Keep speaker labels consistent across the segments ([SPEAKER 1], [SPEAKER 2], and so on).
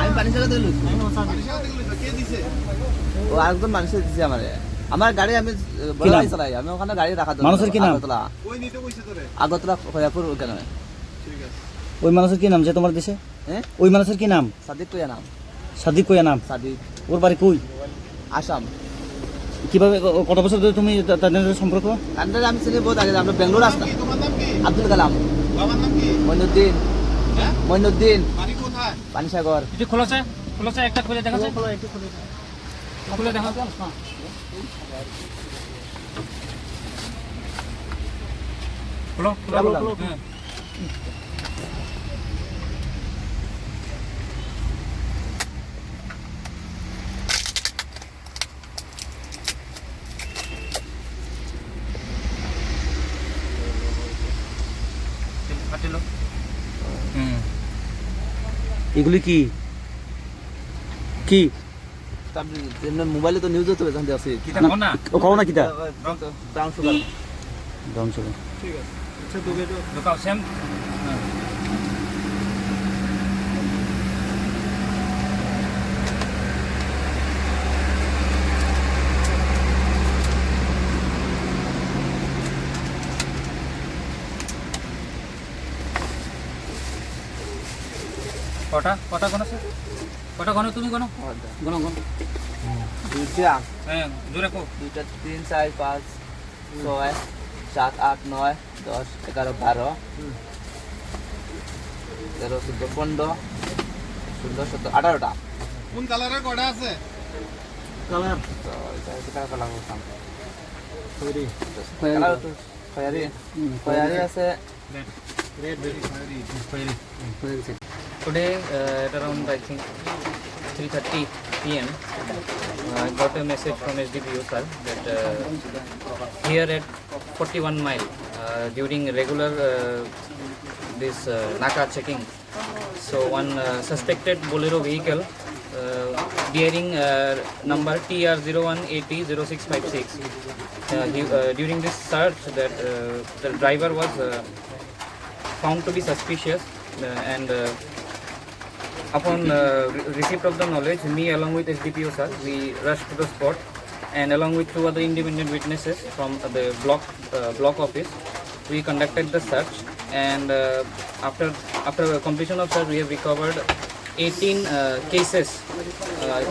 [SPEAKER 1] আমি পানি সাথে দিল ও আরেকজন মানুষের দিছে আমারে আমার গাড়ি আমি বড়াই চালাই আমি ওখানে গাড়ি রাখা
[SPEAKER 2] মানুষের কি নাম
[SPEAKER 1] আগতলা খয়াপুর ওখানে
[SPEAKER 2] ওই মানুষের কি নাম যে তোমার দেশে
[SPEAKER 1] হ্যাঁ
[SPEAKER 2] ওই মানুষের কি নাম
[SPEAKER 1] সাদিক কোয়া নাম
[SPEAKER 2] সাদিক কোয়া নাম
[SPEAKER 1] সাদিক
[SPEAKER 2] ওর বাড়ি কই
[SPEAKER 1] আসাম
[SPEAKER 2] কিভাবে কত বছর ধরে তুমি তাদের সম্পর্ক
[SPEAKER 1] তাদের আমি চিনি বহুত আগে আমরা বেঙ্গলোর আসতাম আব্দুল কালাম মইনুদ্দিন মইনুদ্দিন পানিসাগর
[SPEAKER 3] একটু খোলাছে একটা খুলে দেখা যায় খুলে দেখা খোলো হ্যাঁ
[SPEAKER 2] এগুলি কি কি
[SPEAKER 1] মোবাইলে তো নিউজ হতে হবে আছে
[SPEAKER 2] ও কও না কিটা
[SPEAKER 1] ব্রাউন সুগার
[SPEAKER 2] ব্রাউন সুগার
[SPEAKER 1] ঠিক আছে আচ্ছা তো
[SPEAKER 3] লোকাল সেম কটা কোন আছে কটা কোন তুমি কোন কোন কোন
[SPEAKER 1] দুইটা
[SPEAKER 3] হ্যাঁ জোরে কো
[SPEAKER 1] 2 3 4 5 6 7 8 9 10 11 12 13 14 15 16 17 18টা
[SPEAKER 4] কোন কালারের কয়টা আছে
[SPEAKER 1] কালার তো এটা কালার করতাম খয়ারি আছে
[SPEAKER 3] red today at around I think 3:30 p.m. I got a message from SDPO sir that here at 41 mile during regular this Naka checking, so one suspected Bolero vehicle bearing number TR01800656. During this search, that the driver was found to be suspicious, and upon receipt of the knowledge, me along with SDPO sir, we rushed to the spot, and along with 2 other independent witnesses from the block office, we conducted the search, and after completion of search, we have recovered 18 cases.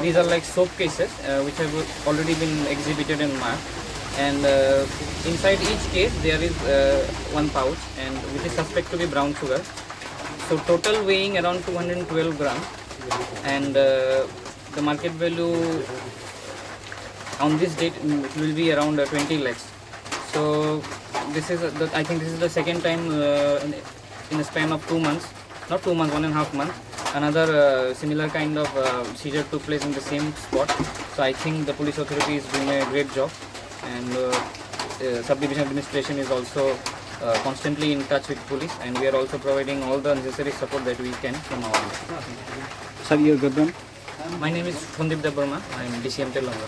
[SPEAKER 3] These are like soap cases which have already been exhibited and marked, and inside each case there is one pouch, and which is suspect to be brown sugar. So total weighing around 212 gram, and the market value on this date it will be around 20 lakhs. So this is I think this is the second time in a span of 2 months, not 2 months, 1.5 months, another similar kind of seizure took place in the same spot. So I think the police authority is doing a great job, and subdivision administration is also constantly in touch with police, and we are also providing all the necessary support that we can from our end.
[SPEAKER 2] Sir, your good name?
[SPEAKER 3] My name is Fundip Debarma. I am DCM Telangana.